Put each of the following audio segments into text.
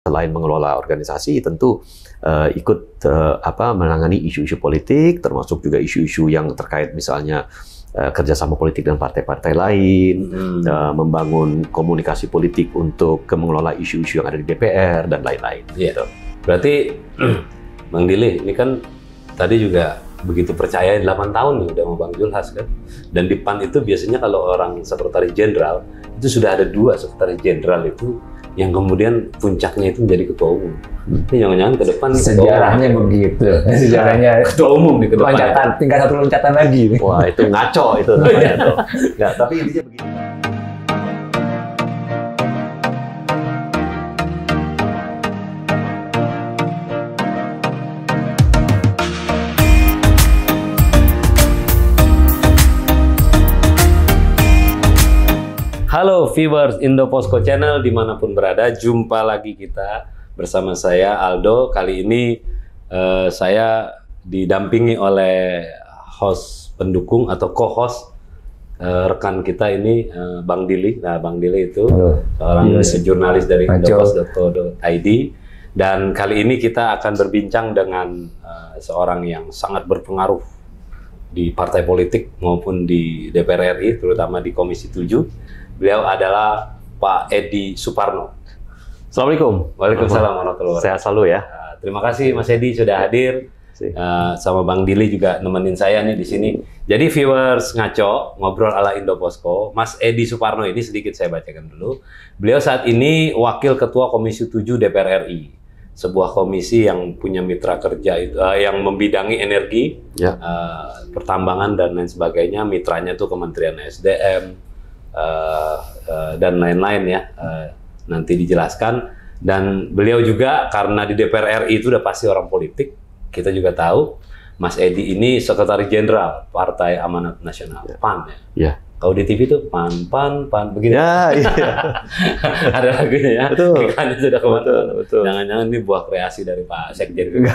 Selain mengelola organisasi, tentu ikut menangani isu-isu politik, termasuk juga isu-isu yang terkait misalnya kerjasama politik dengan partai-partai lain, membangun komunikasi politik untuk mengelola isu-isu yang ada di DPR dan lain-lain. Iya. Berarti Bang Dili ini kan tadi juga begitu percaya 8 tahun nih udah sama Bang Julhas kan. Dan di PAN itu biasanya kalau orang sekretaris jenderal itu sudah ada 2 sekretaris jenderal itu yang kemudian puncaknya itu menjadi ketua umum. Ini jangan-jangan ke depan sejarahnya begitu. Sejarahnya ketua umum di ke depan. Loncatan, tinggal 1 loncatan lagi. Wah, itu ngaco itu namanya tuh. Nggak, tapi intinya begini. Halo viewers Indoposko Channel dimanapun berada, jumpa lagi kita bersama saya Aldo. Kali ini saya didampingi oleh host pendukung atau co-host rekan kita ini Bang Dili. Nah, Bang Dili itu seorang jurnalis dari indopos.co.id, dan kali ini kita akan berbincang dengan seorang yang sangat berpengaruh di partai politik maupun di DPR RI, terutama di Komisi 7. Beliau adalah Pak Edi Suparno. Assalamualaikum. Waalaikumsalam warahmatullahi wabarakatuh. Sehat selalu ya. Terima kasih Mas Edi sudah hadir. Sama Bang Dili juga nemenin saya nih di sini. Jadi viewers Ngaco, ngobrol ala Indoposko, Mas Edi Suparno ini sedikit saya bacakan dulu. Beliau saat ini Wakil Ketua Komisi 7 DPR RI. Sebuah komisi yang punya mitra kerja itu, yang membidangi energi, pertambangan dan lain sebagainya. Mitranya tuh Kementerian SDM, dan lain-lain ya, nanti dijelaskan. Dan beliau juga karena di DPR RI itu udah pasti orang politik, kita juga tahu Mas Edi ini Sekretaris Jenderal Partai Amanat Nasional, PAN ya. Kalau di TV tuh PAN begini. Ya, iya. Ada lagunya ya. Betul. Ikannya sudah kemana-mana. Betul. Jangan-jangan ini buah kreasi dari Pak Sekjen.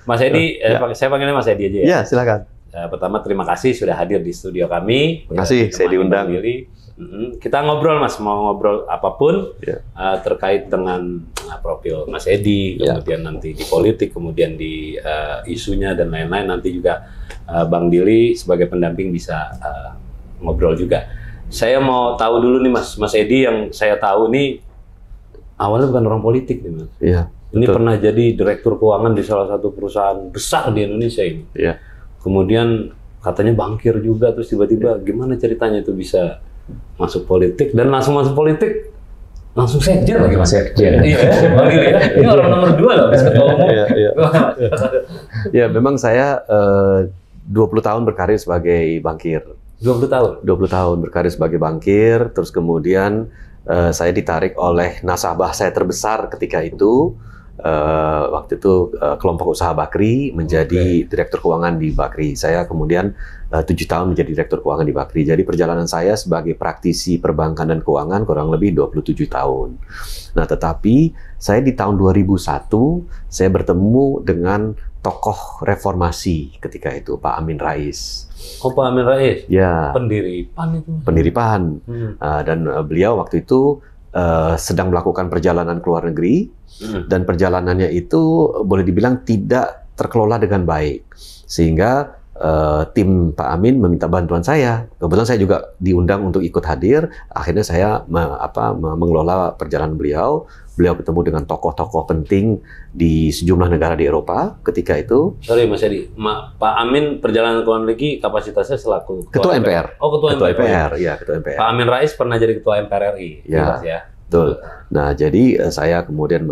Mas Edi, saya panggilnya Mas Edi aja ya. Ya, silakan. Pertama terima kasih sudah hadir di studio kami. Terima kasih saya diundang. Kita ngobrol Mas, mau ngobrol apapun terkait dengan profil Mas Edi, kemudian nanti di politik, kemudian di isunya dan lain-lain. Nanti juga Bang Dili sebagai pendamping bisa ngobrol juga. Saya mau tahu dulu nih Mas Edi, yang saya tahu nih awalnya bukan orang politik nih Mas. Iya. Ini pernah jadi direktur keuangan di salah satu perusahaan besar di Indonesia ini. Iya. Kemudian katanya bankir juga, terus tiba-tiba gimana ceritanya itu bisa masuk politik, dan langsung masuk politik langsung sekjen lagi Mas. Sekjen. Iya, Bang Dili ya. Ini orang nomor 2 loh bisa ketua umum. Ya, memang saya 20 tahun berkarir sebagai bankir. 20 tahun? 20 tahun berkarir sebagai bankir, terus kemudian saya ditarik oleh nasabah saya terbesar ketika itu. Waktu itu kelompok usaha Bakri menjadi direktur keuangan di Bakri. Saya kemudian 7 tahun menjadi direktur keuangan di Bakri. Jadi perjalanan saya sebagai praktisi perbankan dan keuangan kurang lebih 27 tahun. Nah, tetapi saya di tahun 2001 saya bertemu dengan tokoh reformasi ketika itu, Pak Amin Rais. Oh, Pak Amin Rais? Ya. Pendiri PAN itu? Pendiri PAN. Dan beliau waktu itu sedang melakukan perjalanan ke luar negeri, dan perjalanannya itu boleh dibilang tidak terkelola dengan baik, sehingga tim Pak Amin meminta bantuan saya. Kebetulan saya juga diundang untuk ikut hadir. Akhirnya saya mengelola perjalanan beliau. Beliau ketemu dengan tokoh-tokoh penting di sejumlah negara di Eropa ketika itu. Sorry Mas Edi, Pak Amin perjalanan ke luar negeri kapasitasnya selaku Ketua MPR. Oh, Ketua MPR. Ya, Ketua MPR. Pak Amin Rais pernah jadi Ketua MPR RI. Ya. Betul. Nah, jadi saya kemudian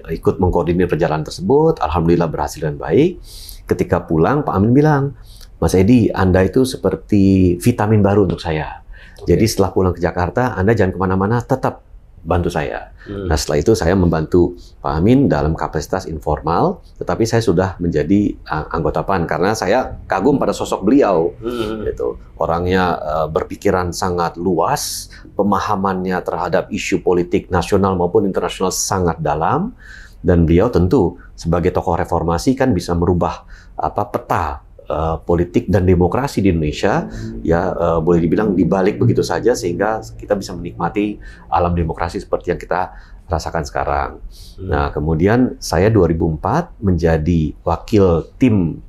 ikut mengkoordinir perjalanan tersebut. Alhamdulillah berhasil dan baik. Ketika pulang, Pak Amin bilang, Mas Edi, Anda itu seperti vitamin baru untuk saya. Jadi setelah pulang ke Jakarta, Anda jangan kemana-mana, tetap bantu saya. Nah, setelah itu saya membantu Pak Amin dalam kapasitas informal, tetapi saya sudah menjadi anggota PAN karena saya kagum pada sosok beliau. Gitu. Orangnya berpikiran sangat luas, pemahamannya terhadap isu politik nasional maupun internasional sangat dalam, dan beliau tentu sebagai tokoh reformasi kan bisa merubah peta politik dan demokrasi di Indonesia ya boleh dibilang dibalik begitu saja sehingga kita bisa menikmati alam demokrasi seperti yang kita rasakan sekarang. Nah, kemudian saya 2004 menjadi wakil tim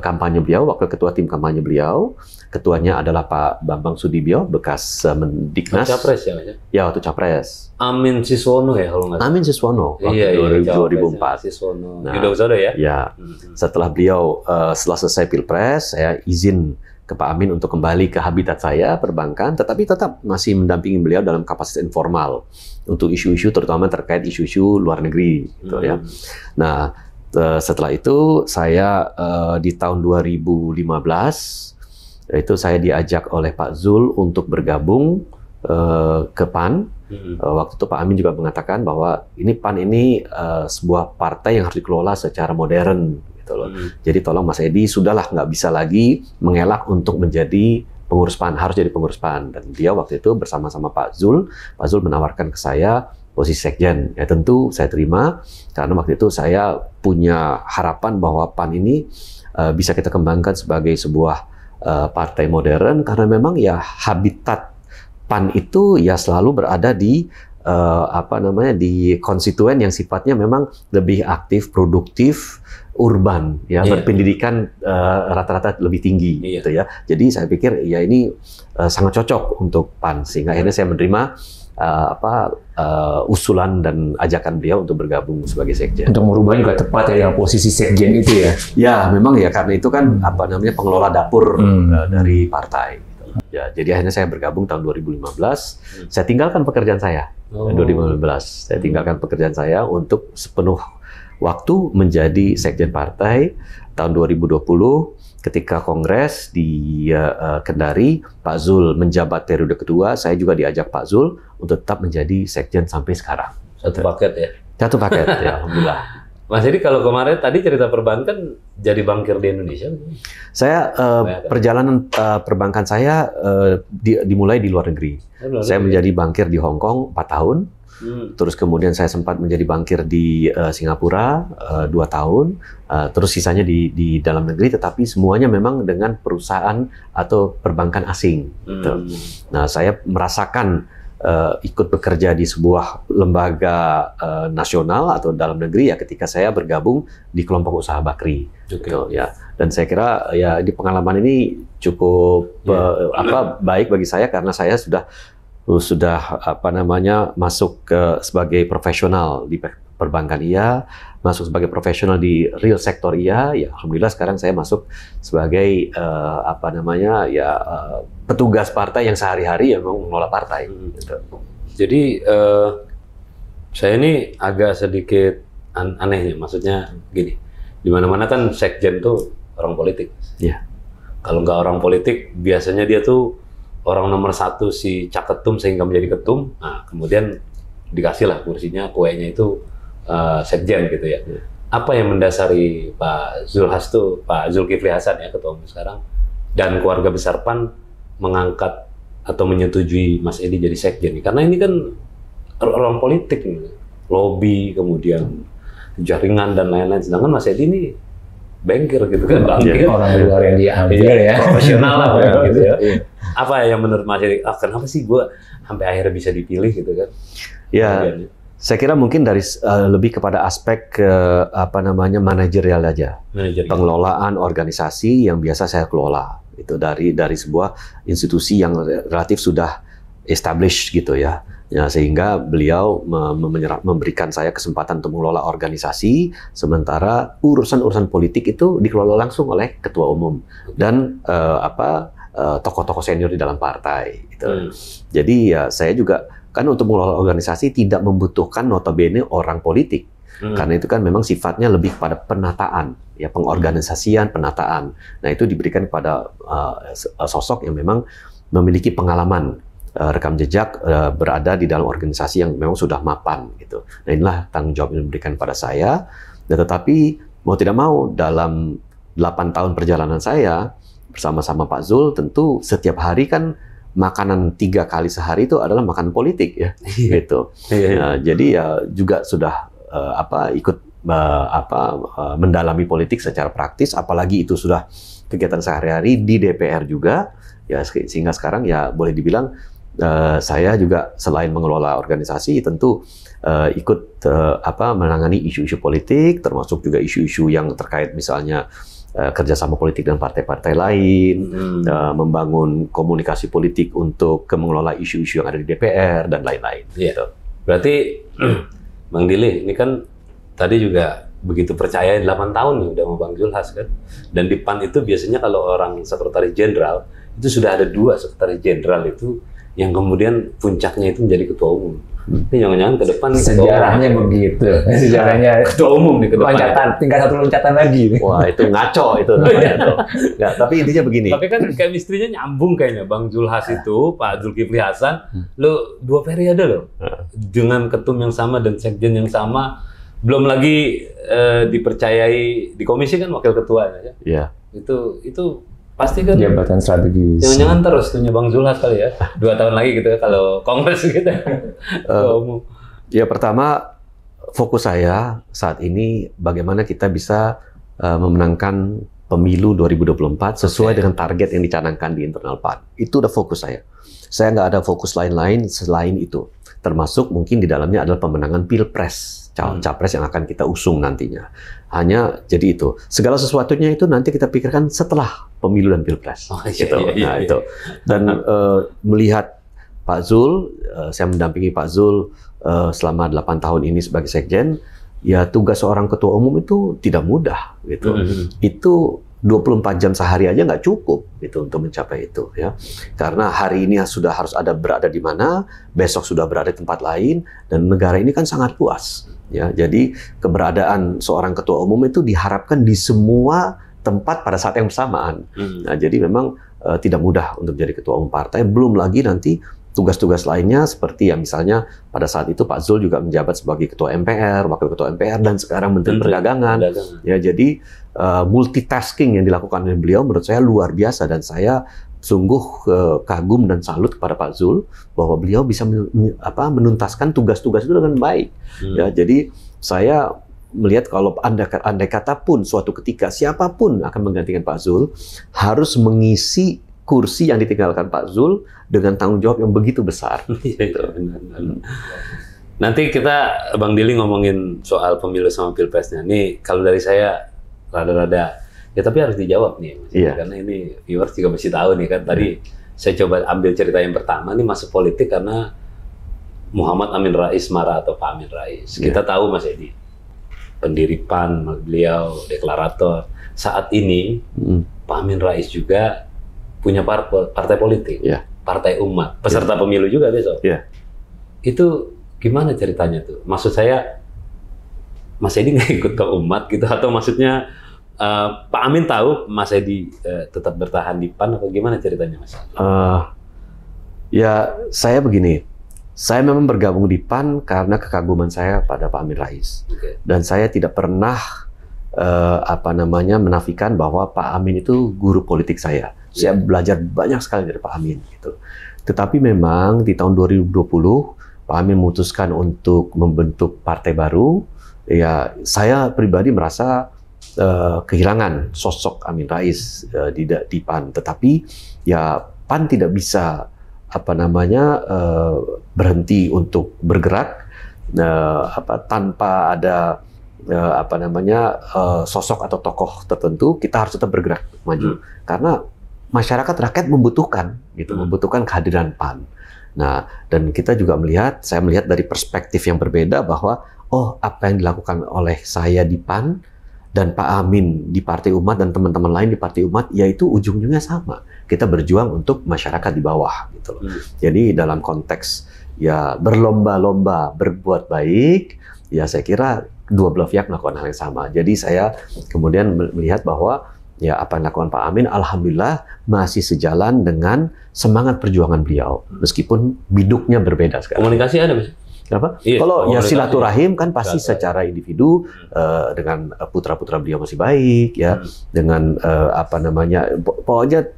kampanye beliau, wakil ketua tim kampanye beliau. Ketuanya adalah Pak Bambang Sudibyo, bekas Mendiknas. Capres ya, Mas? Ya, waktu Capres. Amin Siswono ya kalau nggak salah. Amin Siswono, waktu 2004. Siswono. Nah, Widodo ya? Ya, setelah beliau, setelah selesai Pilpres, saya izin ke Pak Amin untuk kembali ke habitat saya, perbankan, tetapi tetap masih mendampingi beliau dalam kapasitas informal untuk isu-isu terutama terkait isu-isu luar negeri, gitu ya. Nah, setelah itu saya di tahun 2015 itu saya diajak oleh Pak Zul untuk bergabung ke PAN. Waktu itu Pak Amin juga mengatakan bahwa ini PAN ini sebuah partai yang harus dikelola secara modern, gitu loh. Jadi tolong Mas Edi, sudahlah nggak bisa lagi mengelak untuk menjadi pengurus PAN, harus jadi pengurus PAN. Dan dia waktu itu bersama-sama Pak Zul menawarkan ke saya posisi sekjen. Ya tentu saya terima karena waktu itu saya punya harapan bahwa PAN ini bisa kita kembangkan sebagai sebuah partai modern karena memang ya habitat PAN itu ya selalu berada di di konstituen yang sifatnya memang lebih aktif, produktif, urban, ya berpendidikan rata-rata lebih tinggi, gitu ya. Jadi saya pikir ya ini sangat cocok untuk PAN sehingga akhirnya saya menerima usulan dan ajakan beliau untuk bergabung sebagai sekjen. Untuk merubah juga tepat ya dengan posisi sekjen itu ya. Ya memang ya karena itu kan pengelola dapur dari partai. Gitu. Ya jadi akhirnya saya bergabung tahun 2015. Saya tinggalkan pekerjaan saya 2015. Saya tinggalkan pekerjaan saya untuk sepenuh waktu menjadi sekjen partai tahun 2020. Ketika kongres di Kendari, Pak Zul menjabat periode kedua, saya juga diajak Pak Zul untuk tetap menjadi sekjen sampai sekarang. Satu paket ya? Satu paket, ya Alhamdulillah. Mas Edi, kalau kemarin tadi cerita perbankan jadi bankir di Indonesia? Saya perjalanan perbankan saya dimulai di luar negeri. Saya menjadi bankir di Hong Kong 4 tahun. Terus kemudian saya sempat menjadi bankir di Singapura 2 tahun, terus sisanya di dalam negeri, tetapi semuanya memang dengan perusahaan atau perbankan asing. Gitu. Nah, saya merasakan ikut bekerja di sebuah lembaga nasional atau dalam negeri ya ketika saya bergabung di kelompok usaha Bakri. Gitu, ya. Dan saya kira ya di pengalaman ini cukup baik bagi saya karena saya sudah masuk sebagai profesional di perbankan masuk sebagai profesional di real sektor ya alhamdulillah sekarang saya masuk sebagai petugas partai yang sehari-hari yang mengelola partai. Gitu. Jadi saya ini agak sedikit aneh ya, maksudnya gini, di mana-mana kan sekjen tuh orang politik. Iya. Kalau nggak orang politik biasanya dia tuh orang nomor 1 si caketum sehingga menjadi ketum, nah kemudian dikasihlah kursinya, kuenya itu sekjen gitu ya. Apa yang mendasari Pak Zulkifli Hasan ya ketua umum sekarang dan keluarga besar PAN mengangkat atau menyetujui Mas Edi jadi sekjen? Karena ini kan orang politik, lobby, kemudian jaringan dan lain-lain. Sedangkan Mas Edi ini bankir gitu kan, bankir. Orang luar yang dia ambil ya. Profesional lah gitu ya. Apa yang menurut Mas Edi, kenapa sih gue sampai akhirnya bisa dipilih gitu kan? Ya, saya kira mungkin dari lebih kepada aspek manajerial aja. Pengelolaan organisasi yang biasa saya kelola. Itu dari sebuah institusi yang relatif sudah established gitu ya. Ya, sehingga beliau memberikan saya kesempatan untuk mengelola organisasi, sementara urusan-urusan politik itu dikelola langsung oleh ketua umum dan tokoh-tokoh senior di dalam partai. Gitu. Jadi ya saya juga kan untuk mengelola organisasi tidak membutuhkan notabene orang politik, karena itu kan memang sifatnya lebih pada penataan, ya pengorganisasian, penataan. Nah itu diberikan kepada sosok yang memang memiliki pengalaman. Rekam jejak berada di dalam organisasi yang memang sudah mapan gitu. Nah inilah tanggung jawab yang diberikan pada saya. Dan tetapi mau tidak mau dalam 8 tahun perjalanan saya bersama-sama Pak Zul tentu setiap hari kan makanan 3 kali sehari itu adalah makanan politik ya gitu. Jadi ya juga sudah ikut mendalami politik secara praktis, apalagi itu sudah kegiatan sehari-hari di DPR juga, ya sehingga sekarang ya boleh dibilang saya juga selain mengelola organisasi tentu ikut menangani isu-isu politik, termasuk juga isu-isu yang terkait misalnya kerjasama politik dengan partai-partai lain, membangun komunikasi politik untuk mengelola isu-isu yang ada di DPR dan lain-lain. Iya. Gitu. Berarti Bang Dili ini kan tadi juga begitu percaya 8 tahun nih udah sama Bang Zulhas kan. Dan di PAN itu biasanya kalau orang sekretaris jenderal itu sudah ada 2 sekretaris jenderal itu yang kemudian puncaknya itu menjadi ketua umum. Ini jangan-jangan ke depan sejarahnya begitu. Sejarahnya ketua umum nih ke depan. Loncatan, tinggal 1 loncatan lagi. Wah, itu ngaco itu namanya tuh. Nggak, tapi intinya begini. Tapi kan chemistry-nya nyambung kayaknya. Bang Zulhas itu, Pak Zulkifli Hasan, lo 2 periode loh. Dengan ketum yang sama dan sekjen yang sama. Belum lagi dipercayai di komisi kan wakil ketua ya. Iya. Itu pasti kan jabatan strategis. Jangan-jangan terus punya Bang Zulhas kali ya. 2 tahun lagi gitu ya kalau kongres gitu. Ya pertama fokus saya saat ini bagaimana kita bisa memenangkan pemilu 2024 sesuai dengan target yang dicanangkan di internal PAN. Itu udah fokus saya. Saya nggak ada fokus lain-lain selain itu. Termasuk mungkin di dalamnya adalah pemenangan Pilpres. Capres yang akan kita usung nantinya. Hanya jadi itu. Segala sesuatunya itu nanti kita pikirkan setelah pemilu dan Pilpres. Gitu. Nah, itu. Dan melihat Pak Zul, saya mendampingi Pak Zul selama 8 tahun ini sebagai sekjen, ya tugas seorang ketua umum itu tidak mudah gitu. Itu 24 jam sehari aja nggak cukup gitu untuk mencapai itu ya. Karena hari ini sudah harus berada di mana, besok sudah berada di tempat lain, dan negara ini kan sangat luas ya. Jadi keberadaan seorang ketua umum itu diharapkan di semua tempat pada saat yang bersamaan. Nah, jadi memang tidak mudah untuk menjadi ketua umum partai, belum lagi nanti tugas-tugas lainnya seperti yang misalnya pada saat itu Pak Zul juga menjabat sebagai ketua MPR, wakil ketua MPR, dan sekarang Menteri Perdagangan. Ya, jadi multitasking yang dilakukan oleh beliau menurut saya luar biasa, dan saya sungguh kagum dan salut kepada Pak Zul bahwa beliau bisa menuntaskan tugas-tugas itu dengan baik. Ya, jadi saya melihat kalau andai kata pun suatu ketika siapapun akan menggantikan Pak Zul harus mengisi kursi yang ditinggalkan Pak Zul dengan tanggung jawab yang begitu besar. Nanti kita Bang Dili ngomongin soal pemilu sama Pilpresnya. Nih kalau dari saya rada-rada ya, tapi harus dijawab nih, karena ini viewers juga mesti tahu nih kan. Tadi saya coba ambil cerita yang pertama nih, masuk politik karena Muhammad Amin Rais marah atau Pak Amin Rais. Kita tahu Mas Edi, pendiri PAN, beliau deklarator. Saat ini Pak Amin Rais juga punya partai politik, Partai Umat, peserta pemilu juga besok. Itu gimana ceritanya tuh? Maksud saya, Mas Edi nggak ikut ke Umat gitu, atau maksudnya Pak Amin tahu Mas Edi tetap bertahan di PAN, atau gimana ceritanya, Mas? Ya, saya begini. Saya memang bergabung di PAN karena kekaguman saya pada Pak Amin Rais. Dan saya tidak pernah menafikan bahwa Pak Amin itu guru politik saya. Saya belajar banyak sekali dari Pak Amin gitu. Tetapi memang di tahun 2020 Pak Amin memutuskan untuk membentuk partai baru. Ya, saya pribadi merasa kehilangan sosok Amin Rais di PAN. Tetapi ya PAN tidak bisa berhenti untuk bergerak tanpa ada sosok atau tokoh tertentu. Kita harus tetap bergerak maju karena masyarakat rakyat membutuhkan membutuhkan kehadiran PAN. Nah, dan kita juga saya melihat dari perspektif yang berbeda bahwa apa yang dilakukan oleh saya di PAN dan Pak Amin di Partai Umat dan teman-teman lain di Partai Umat, yaitu ujung-ujungnya sama. Kita berjuang untuk masyarakat di bawah gitu loh. Jadi dalam konteks ya berlomba-lomba berbuat baik, ya saya kira dua belah pihak melakukan hal yang sama. Jadi saya kemudian melihat bahwa ya apa yang dilakukan Pak Amin, alhamdulillah masih sejalan dengan semangat perjuangan beliau, meskipun biduknya berbeda sekarang. Komunikasi ada, Mas? Apa? Kalau ya silaturahim kan pasti secara individu dengan putra-putra beliau masih baik ya, dengan pokoknya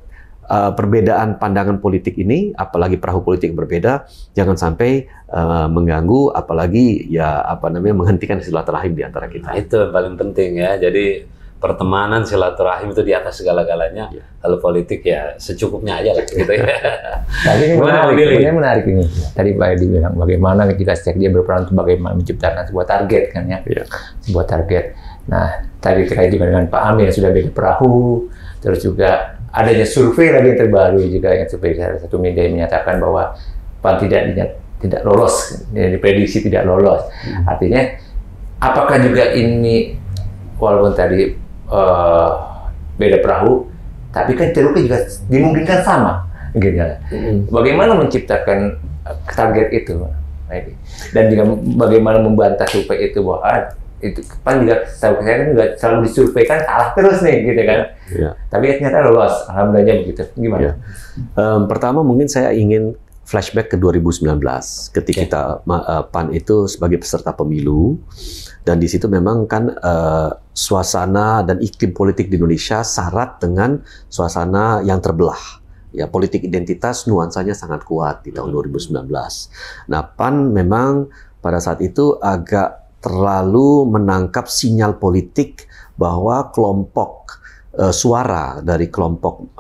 perbedaan pandangan politik ini, apalagi perahu politik yang berbeda, jangan sampai mengganggu, apalagi ya menghentikan silaturahim di antara kita. Nah, itu yang paling penting ya. Jadi pertemanan, silaturahim itu di atas segala-galanya. Kalau politik ya secukupnya aja lah gitu ya. Tapi ini menarik ini. Tadi Pak Edi bilang bagaimana kita cek dia berperan untuk bagaimana menciptakan sebuah target kan ya. Sebuah target. Nah, tadi terkait juga dengan Pak Amin yang sudah beda perahu, terus juga adanya survei lagi yang terbaru juga yang survei salah satu media yang menyatakan bahwa PAN tidak lolos, diprediksi tidak lolos. Artinya apakah juga ini walaupun tadi beda perahu, tapi kan ceruknya juga dimungkinkan sama, gitu. Bagaimana menciptakan target itu, dan juga bagaimana membantah survei itu bahwa itu PAN juga saya kan juga selalu disurveikan salah terus nih, gitu kan? Tapi ternyata lolos, alhamdulillah begitu. Gimana? Pertama mungkin saya ingin flashback ke 2019 ketika kita PAN itu sebagai peserta pemilu. Dan di situ memang kan suasana dan iklim politik di Indonesia syarat dengan suasana yang terbelah. Ya, politik identitas nuansanya sangat kuat di tahun 2019. Nah, PAN memang pada saat itu agak terlalu menangkap sinyal politik bahwa kelompok suara dari kelompok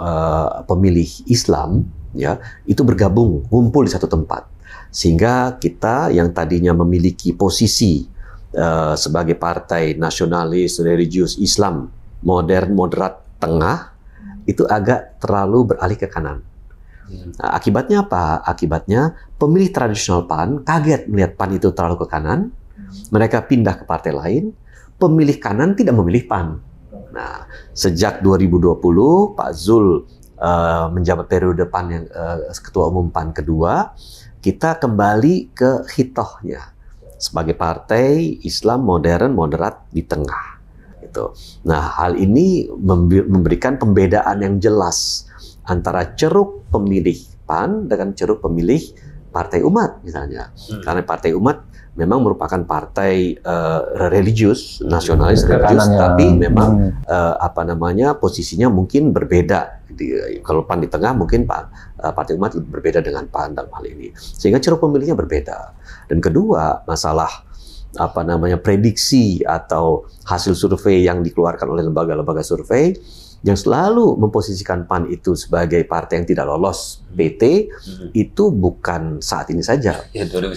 pemilih Islam ya itu bergabung, ngumpul di satu tempat. Sehingga kita yang tadinya memiliki posisi sebagai partai nasionalis, religius, Islam, modern, moderat, tengah, itu agak terlalu beralih ke kanan. Nah, akibatnya apa? Akibatnya pemilih tradisional PAN kaget melihat PAN itu terlalu ke kanan, mereka pindah ke partai lain, pemilih kanan tidak memilih PAN. Nah, sejak 2020, Pak Zul menjabat periode PAN yang Ketua Umum PAN kedua, kita kembali ke hitohnya. Sebagai partai Islam modern moderat di tengah, gitu. Nah, hal ini memberikan pembedaan yang jelas antara ceruk pemilih PAN dengan ceruk pemilih Partai Umat misalnya. Karena Partai Umat memang merupakan partai religius, nasionalis, religius, tapi memang posisinya mungkin berbeda. Kalau PAN di tengah, mungkin Partai Umat berbeda dengan PAN dalam hal ini. Sehingga ceruk pemilihnya berbeda. Dan kedua, masalah prediksi atau hasil survei yang dikeluarkan oleh lembaga-lembaga survei yang selalu memposisikan PAN itu sebagai partai yang tidak lolos PT, itu bukan saat ini saja.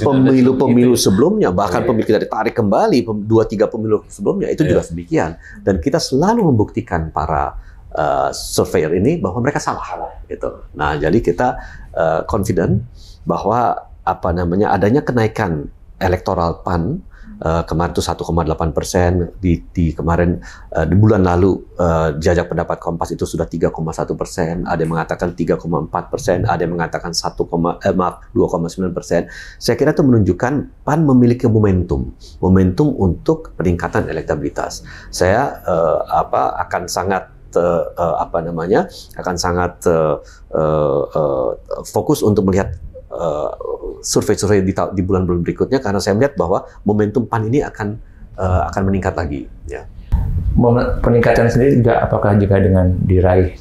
Pemilu-pemilu sebelumnya, bahkan pemilu kita ditarik kembali, 2-3 pemilu sebelumnya, itu juga demikian. Dan kita selalu membuktikan para surveyor ini bahwa mereka salah. Gitu. Nah, jadi kita confident bahwa adanya kenaikan elektoral PAN kemarin itu 1,8%, di kemarin di bulan lalu jajak pendapat Kompas itu sudah 3,1%, ada yang mengatakan 3,4%, ada yang mengatakan 2,9%. Saya kira itu menunjukkan PAN memiliki momentum untuk peningkatan elektabilitas. Saya akan sangat fokus untuk melihat survei-survei di bulan-bulan berikutnya, karena saya melihat bahwa momentum PAN ini akan meningkat lagi. Ya. Peningkatan sendiri juga apakah juga dengan diraih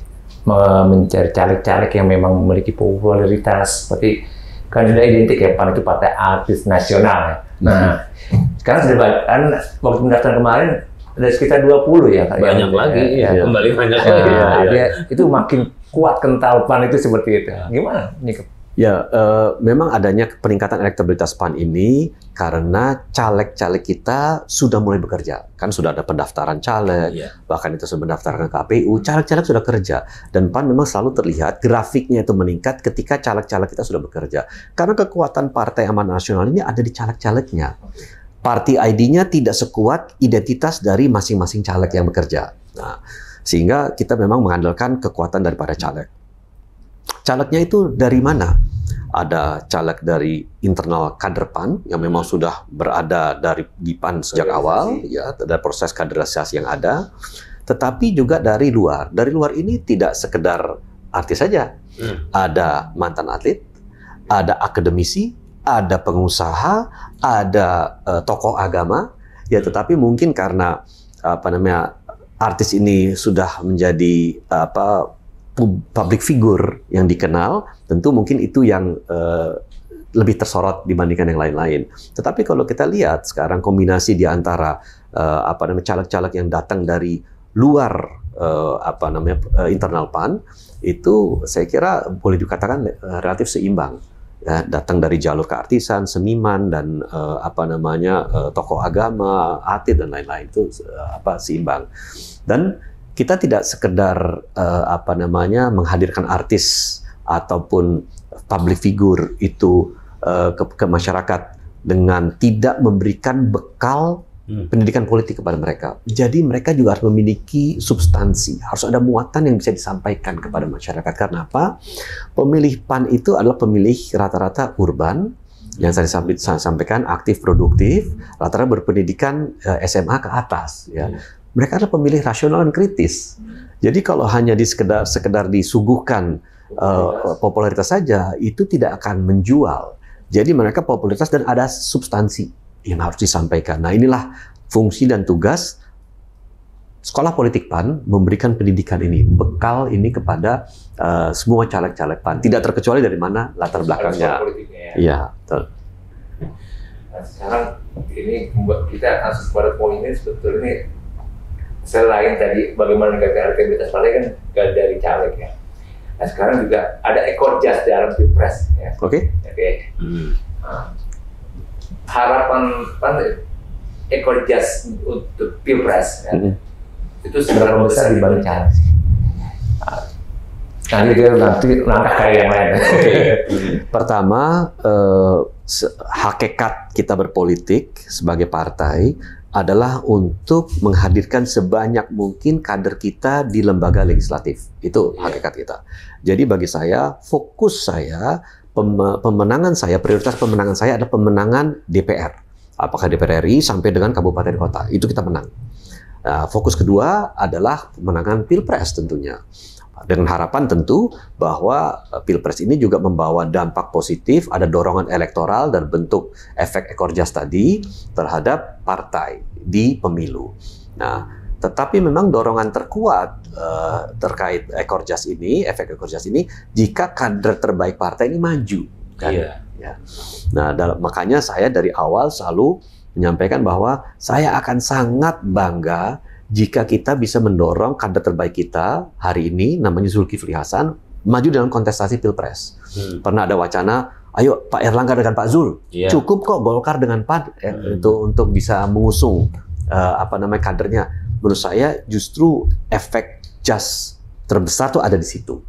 mencari caleg-caleg yang memang memiliki popularitas seperti kan sudah identik ya PAN itu partai artis nasional. Ya. Nah, sekarang sudah waktu pendaftaran kemarin ada sekitar 20 ya. Banyak lagi, kembali banyak lagi. Itu makin kuat kental PAN itu seperti itu. Gimana nih? Ya, memang adanya peningkatan elektabilitas PAN ini karena caleg-caleg kita sudah mulai bekerja. Kan sudah ada pendaftaran caleg, bahkan itu sudah mendaftarkan KPU, caleg-caleg sudah kerja. Dan PAN memang selalu terlihat grafiknya itu meningkat ketika caleg-caleg kita sudah bekerja. Karena kekuatan Partai Amanat Nasional ini ada di caleg-calegnya. Party ID-nya tidak sekuat identitas dari masing-masing caleg yang bekerja. Nah, sehingga kita memang mengandalkan kekuatan daripada caleg. Calegnya itu dari mana? Ada caleg dari internal kader PAN yang memang sudah berada di PAN sejak awal, ya, ada proses kaderisasi yang ada. Tetapi juga dari luar. Dari luar ini tidak sekedar artis saja. Ada mantan atlet, ada akademisi, ada pengusaha, ada tokoh agama. Ya, tetapi mungkin karena artis ini sudah menjadi public figure yang dikenal, tentu mungkin itu yang lebih tersorot dibandingkan yang lain-lain. Tetapi kalau kita lihat sekarang kombinasi di antara caleg-caleg yang datang dari luar internal PAN itu saya kira boleh dikatakan relatif seimbang. Ya, datang dari jalur keartisan, seniman dan tokoh agama, atlet dan lain-lain itu seimbang. Dan kita tidak sekedar menghadirkan artis ataupun public figure itu ke masyarakat dengan tidak memberikan bekal pendidikan politik kepada mereka. Jadi mereka juga harus memiliki substansi, harus ada muatan yang bisa disampaikan kepada masyarakat. Karena apa? Pemilih PAN itu adalah pemilih rata-rata urban, yang saya sampaikan aktif produktif, rata-rata berpendidikan SMA ke atas. Ya. Mereka adalah pemilih rasional dan kritis. Jadi kalau hanya sekedar disuguhkan popularitas saja, itu tidak akan menjual. Jadi mereka popularitas dan ada substansi yang harus disampaikan. Nah, inilah fungsi dan tugas Sekolah Politik PAN memberikan pendidikan ini, bekal ini kepada semua caleg-caleg PAN, tidak terkecuali dari mana latar belakangnya. Iya, betul. Nah, sekarang ini kita kasus pada poin ini sebetulnya selain tadi bagaimana menjaga elektabilitas partai kan dari caleg ya. Nah, sekarang juga ada ekor jas dalam Pilpres ya. Oke. Harapan ekor jas untuk Pilpres ya. Itu seberapa besar dibanding caleg? Nanti langkah kayak yang lain. Pertama, hakikat kita berpolitik sebagai partai adalah untuk menghadirkan sebanyak mungkin kader kita di lembaga legislatif. Itu hakikat kita. Jadi bagi saya, fokus saya, prioritas pemenangan saya adalah pemenangan DPR. Apakah DPR RI sampai dengan kabupaten kota, itu kita menang. Nah, fokus kedua adalah pemenangan Pilpres tentunya. Dengan harapan tentu bahwa Pilpres ini juga membawa dampak positif, ada dorongan elektoral dan bentuk efek ekor jas tadi terhadap partai di pemilu. Nah, tetapi memang dorongan terkuat terkait ekor jas ini, efek ekor jas ini, jika kader terbaik partai ini maju. Kan? Iya. Ya. Nah, makanya saya dari awal selalu menyampaikan bahwa saya akan sangat bangga jika kita bisa mendorong kader terbaik kita hari ini, namanya Zulkifli Hasan, maju dalam kontestasi Pilpres. Pernah ada wacana, ayo Pak Erlangga dengan Pak Zul, cukup kok Golkar dengan PAN untuk bisa mengusung kadernya. Menurut saya justru efek jas terbesar tuh ada di situ.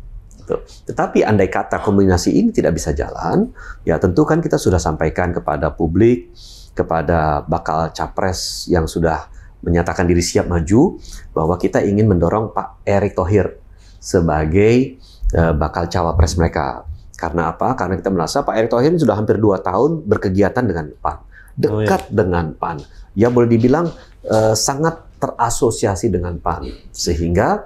Tetapi andai kata kombinasi ini tidak bisa jalan, ya tentu kan kita sudah sampaikan kepada publik, kepada bakal capres yang sudah menyatakan diri siap maju, bahwa kita ingin mendorong Pak Erick Thohir sebagai bakal cawapres mereka. Karena apa? Karena kita merasa Pak Erick Thohir ini sudah hampir 2 tahun berkegiatan dengan PAN, dekat dengan PAN. Ya boleh dibilang sangat terasosiasi dengan PAN, sehingga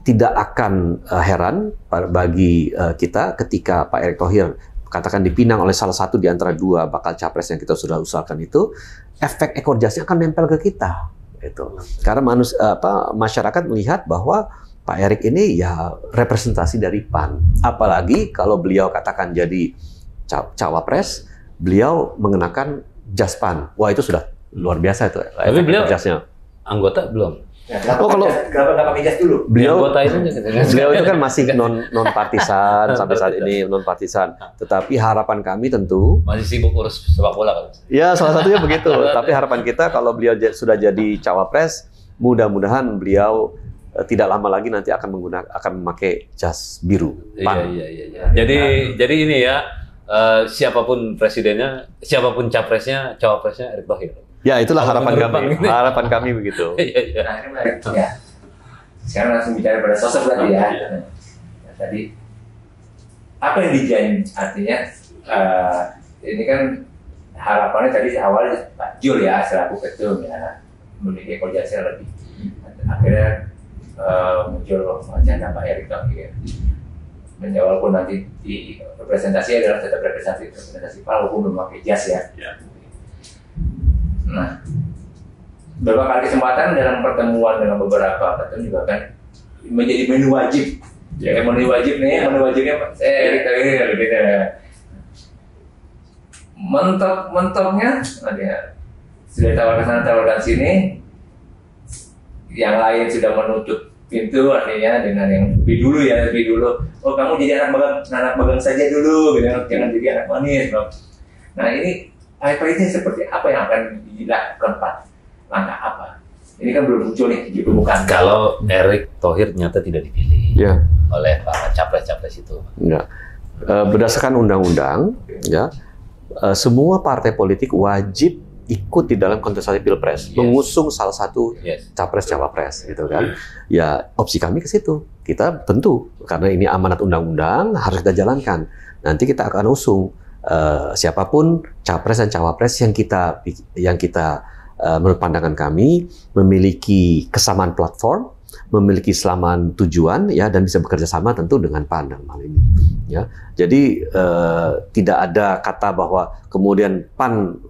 tidak akan heran bagi kita ketika Pak Erick Thohir katakan dipinang oleh salah satu di antara 2 bakal capres yang kita sudah usulkan itu, efek ekor jasnya akan nempel ke kita. Itu. Karena masyarakat melihat bahwa Pak Erick ini ya representasi dari PAN. Apalagi kalau beliau katakan jadi cawapres, beliau mengenakan jas PAN. Wah itu sudah luar biasa itu. Tapi beliau jasnya anggota belum? Kalau nggak pakai jas dulu. Beliau itu kan masih non partisan sampai saat ini non partisan. Tetapi harapan kami tentu masih sibuk urus sepak bola kan? Ya salah satunya begitu. Tapi harapan kita kalau beliau sudah jadi cawapres, mudah-mudahan beliau tidak lama lagi nanti akan memakai jas biru. Iya. Jadi ini ya, siapapun presidennya, siapapun capresnya, cawapresnya Erick Thohir. Ya, itulah harapan kami. Harapan kami begitu. Nah, ini menarik. Ya. Sekarang langsung bicara pada sosok berarti ya. Nah, tadi apa yang dijanji? Artinya ini kan harapannya tadi awalnya Pak Jul ya selaku ketum ya memiliki ekor jasnya lebih. Akhirnya muncul wacana Pak Erick Thohir. Walaupun nanti di representasi adalah tetap representasi walaupun memakai jas ya. Nah, beberapa kali kesempatan dalam pertemuan dengan beberapa ketum juga kan menjadi menu wajib. Ya, menu wajib nih, menu wajibnya Erick Thohir gitu ya. Mentoknya, sudah tawarkan sana tawarkan sini. yang lain sudah menutup pintu, artinya dengan yang lebih dulu. Oh, kamu jadi anak magang saja dulu, gitu. Jangan jadi anak manis, bro. Nah, ini pahit-pahitnya seperti apa yang akan dilakukan, Pak? Langkah apa? Ini kan belum muncul nih di permukaan. Kalau Erick Thohir ternyata tidak dipilih oleh para capres-capres itu. Enggak. Berdasarkan undang-undang, ya, semua partai politik wajib ikut di dalam kontestasi pilpres, mengusung salah satu capres-cawapres, gitu kan? Ya, opsi kami ke situ. Kita tentu karena ini amanat undang-undang harus kita jalankan. Nanti kita akan usung siapapun capres dan cawapres yang kita menurut pandangan kami memiliki kesamaan platform, memiliki kesamaan tujuan, ya, dan bisa bekerja sama tentu dengan PAN dalam hal ini, ya. Jadi tidak ada kata bahwa kemudian PAN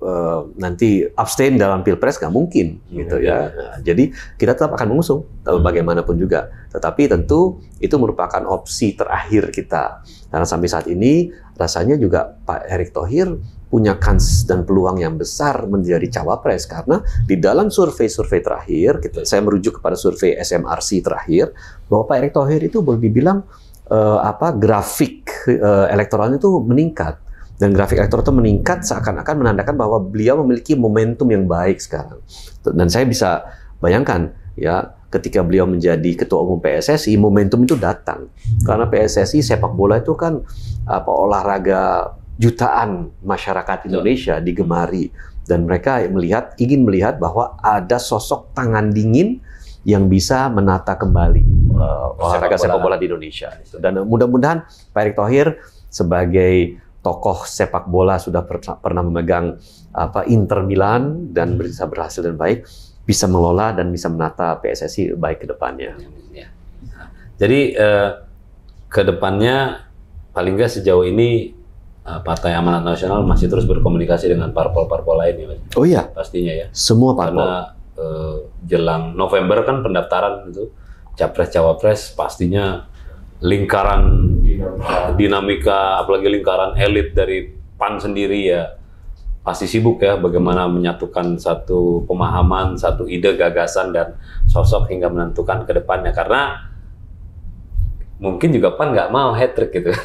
nanti abstain dalam pilpres, nggak mungkin, gitu ya. Nah, jadi kita tetap akan mengusung bagaimanapun juga. Tetapi tentu itu merupakan opsi terakhir kita. Karena sampai saat ini rasanya juga Pak Erick Thohir punya kans dan peluang yang besar menjadi cawapres, karena di dalam survei-survei terakhir, saya merujuk kepada survei SMRC terakhir, bahwa Pak Erick Thohir itu boleh dibilang grafik elektoralnya itu meningkat, dan grafik elektoral itu meningkat seakan-akan menandakan bahwa beliau memiliki momentum yang baik sekarang. Dan saya bisa bayangkan, ya, ketika beliau menjadi ketua umum PSSI, momentum itu datang karena PSSI sepak bola itu kan olahraga jutaan masyarakat Indonesia digemari, dan mereka ingin melihat bahwa ada sosok tangan dingin yang bisa menata kembali olahraga sepak bola di Indonesia. Dan mudah-mudahan Pak Erick Thohir sebagai tokoh sepak bola sudah pernah memegang Inter Milan dan bisa berhasil dan baik, bisa mengelola dan bisa menata PSSI baik ke depannya. Jadi ke depannya paling nggak sejauh ini Partai Amanat Nasional masih terus berkomunikasi dengan parpol-parpol lain, ya, Mas? Oh iya, pastinya ya. Semua parpol. Karena jelang November kan pendaftaran itu capres-cawapres, pastinya lingkaran dinamika, apalagi lingkaran elit dari PAN sendiri ya pasti sibuk ya bagaimana menyatukan satu pemahaman, satu ide, gagasan dan sosok hingga menentukan ke depannya, karena mungkin juga PAN nggak mau hat-trick gitu.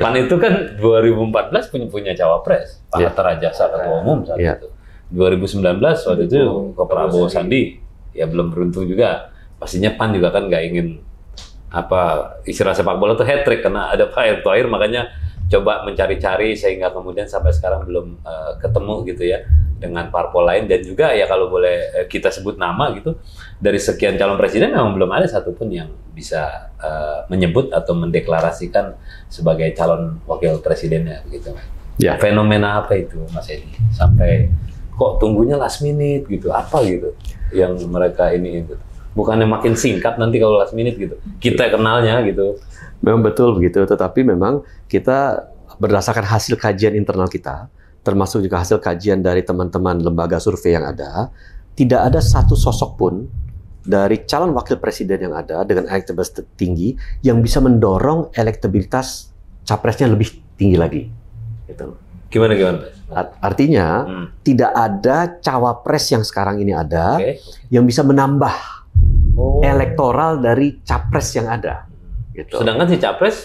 PAN itu kan 2014 punya cawapres, Pak Hatta Rajasa ketua umum saat itu. 2019 waktu itu ke Prabowo Sandi, ya belum beruntung juga. Pastinya PAN juga kan nggak ingin istilah sepak bola itu hat-trick karena ada Pak Erick Thohir, makanya coba mencari-cari sehingga kemudian sampai sekarang belum ketemu gitu ya dengan parpol lain. Dan juga ya kalau boleh kita sebut nama gitu, dari sekian calon presiden memang belum ada satupun yang bisa menyebut atau mendeklarasikan sebagai calon wakil presidennya gitu. Ya. Fenomena apa itu, Mas Edi? Sampai kok tunggunya last minute gitu, apa gitu yang mereka ini gitu. Bukannya makin singkat nanti kalau last minute gitu. Kita kenalnya gitu. Memang betul begitu, tetapi memang kita berdasarkan hasil kajian internal kita, termasuk juga hasil kajian dari teman-teman lembaga survei yang ada, tidak ada satu sosok pun dari calon wakil presiden yang ada dengan elektabilitas tinggi yang bisa mendorong elektabilitas capresnya lebih tinggi lagi. Gitu. Gimana? Artinya tidak ada cawapres yang sekarang ini ada yang bisa menambah elektoral dari capres yang ada. Gitu. Sedangkan si capres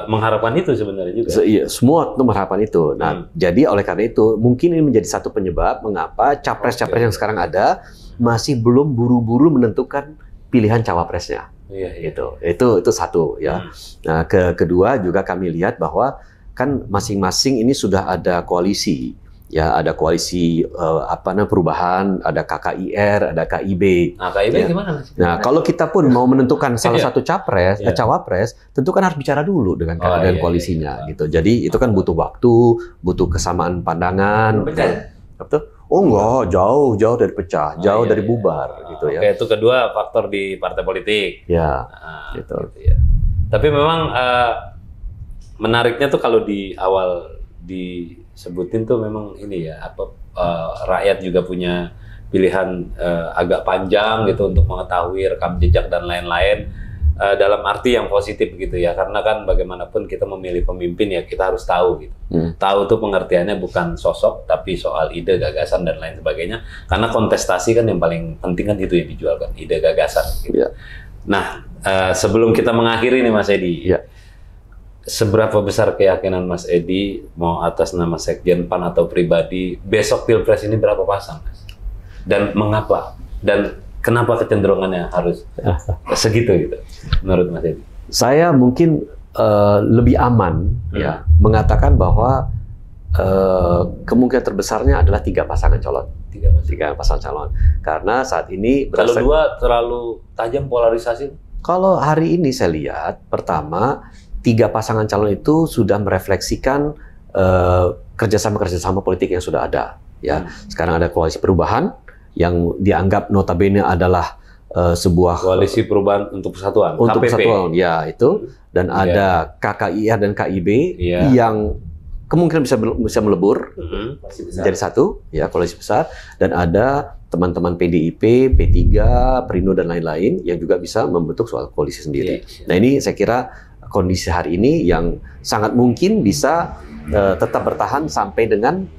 mengharapkan itu sebenarnya juga. Iya, semua itu mengharapkan itu. Nah, jadi oleh karena itu mungkin ini menjadi satu penyebab mengapa capres-capres yang sekarang ada masih belum buru-buru menentukan pilihan cawapresnya. Gitu. Itu satu ya. Nah, kedua juga kami lihat bahwa kan masing-masing ini sudah ada koalisi. Ya, ada koalisi perubahan, ada KKIR, ada KIB. Nah, KIB ya. Gimana? Nah, kalau kita pun mau menentukan salah satu cawapres, tentu kan harus bicara dulu dengan koalisinya, gitu. Jadi itu kan butuh waktu, butuh kesamaan pandangan. Betul? Oh enggak, jauh dari pecah, jauh dari bubar, gitu ya. Oke, itu kedua faktor di partai politik. Ya, gitu ya. Tapi memang menariknya tuh kalau di awal disebutin tuh memang ini ya rakyat juga punya pilihan agak panjang gitu untuk mengetahui rekam jejak dan lain-lain. dalam arti yang positif gitu ya, karena kan bagaimanapun kita memilih pemimpin ya kita harus tahu gitu. Tahu tuh pengertiannya bukan sosok tapi soal ide, gagasan dan lain sebagainya. Karena kontestasi kan yang paling penting kan itu yang dijualkan, ide, gagasan. Gitu. Ya. Nah, sebelum kita mengakhiri nih Mas Edi, seberapa besar keyakinan Mas Edi mau atas nama Sekjen PAN atau pribadi besok Pilpres ini berapa pasang, Mas? Dan mengapa? Dan kenapa kecenderungannya harus segitu gitu, menurut Mas Edi? Saya mungkin lebih aman ya mengatakan bahwa kemungkinan terbesarnya adalah 3 pasangan calon. 3 pasangan calon. Karena saat ini kalau 2 terlalu tajam polarisasi. Kalau hari ini saya lihat, pertama 3 pasangan calon itu sudah merefleksikan kerjasama politik yang sudah ada. Ya, sekarang ada koalisi perubahan yang dianggap notabene adalah sebuah koalisi perubahan untuk persatuan, untuk KPP. Persatuan, ya itu, dan ada KKIR dan KIB yang kemungkinan bisa melebur jadi satu, ya koalisi besar, dan ada teman-teman PDIP, P3, Perindo dan lain-lain yang juga bisa membentuk soal koalisi sendiri. Nah ini saya kira kondisi hari ini yang sangat mungkin bisa tetap bertahan sampai dengan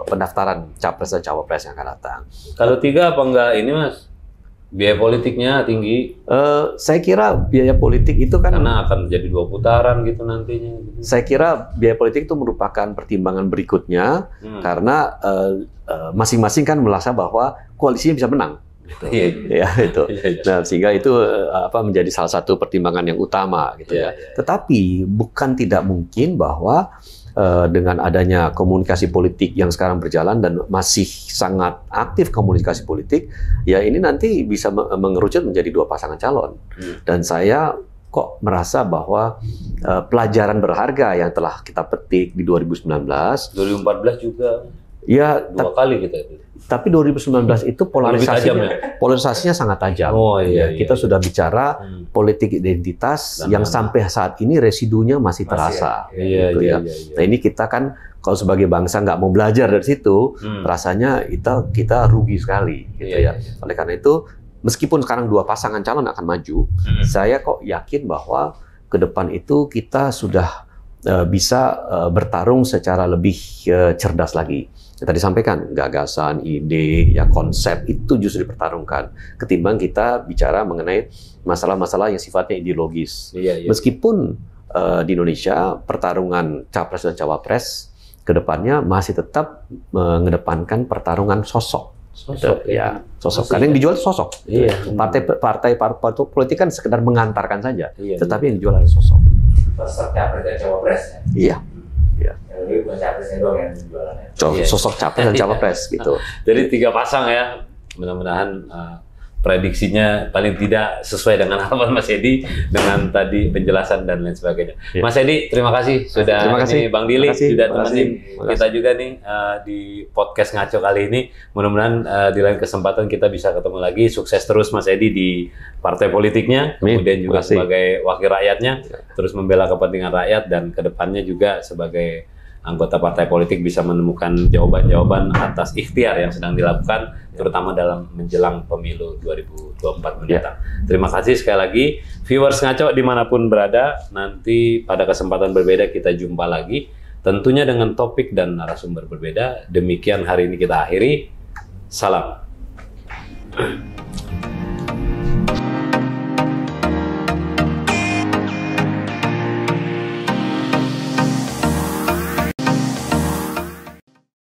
pendaftaran capres dan cawapres yang akan datang. Kalau 3 apa enggak ini Mas? Biaya politiknya tinggi. Saya kira biaya politik itu kan karena akan jadi 2 putaran gitu nantinya. Saya kira biaya politik itu merupakan pertimbangan berikutnya karena masing-masing kan merasa bahwa koalisinya bisa menang. Ya itu. Nah, sehingga itu menjadi salah satu pertimbangan yang utama gitu ya. Tetapi bukan tidak mungkin bahwa dengan adanya komunikasi politik yang sekarang berjalan dan masih sangat aktif komunikasi politik, ya ini nanti bisa mengerucut menjadi 2 pasangan calon. Dan saya kok merasa bahwa pelajaran berharga yang telah kita petik di 2019, 2014 juga. Ya, 2 kali kita itu. Tapi 2019 itu polarisasinya sangat tajam. Kita sudah bicara politik identitas yang sampai saat ini residunya masih terasa. Nah ini kita kan kalau sebagai bangsa nggak mau belajar dari situ, rasanya kita rugi sekali. Gitu ya. Oleh karena itu, meskipun sekarang 2 pasangan calon akan maju, saya kok yakin bahwa ke depan itu kita sudah bisa bertarung secara lebih cerdas lagi. Tadi sampaikan gagasan, ide, ya konsep itu justru dipertarungkan ketimbang kita bicara mengenai masalah-masalah yang sifatnya ideologis. Meskipun di Indonesia pertarungan capres dan cawapres kedepannya masih tetap mengedepankan pertarungan sosok. Sosok karena yang dijual sosok. Partai politik kan sekedar mengantarkan saja, tetapi yang dijual adalah sosok. Sosok capres dan cawapres. Sosok capres dan cawapres gitu. Jadi 3 pasang ya. Mudah-mudahan prediksinya paling tidak sesuai dengan harapan Mas Edi dengan tadi penjelasan dan lain sebagainya. Mas Edi, terima kasih sudah ini Bang Dili sudah temenin kita juga nih di podcast Ngaco kali ini. Mudah-mudahan di lain kesempatan kita bisa ketemu lagi. Sukses terus Mas Edi di partai politiknya, kemudian juga sebagai wakil rakyatnya, terus membela kepentingan rakyat dan kedepannya juga sebagai anggota partai politik bisa menemukan jawaban-jawaban atas ikhtiar yang sedang dilakukan, terutama dalam menjelang pemilu 2024 mendatang. Terima kasih sekali lagi, viewers Ngaco dimanapun berada. Nanti pada kesempatan berbeda kita jumpa lagi, tentunya dengan topik dan narasumber berbeda. Demikian hari ini kita akhiri. Salam.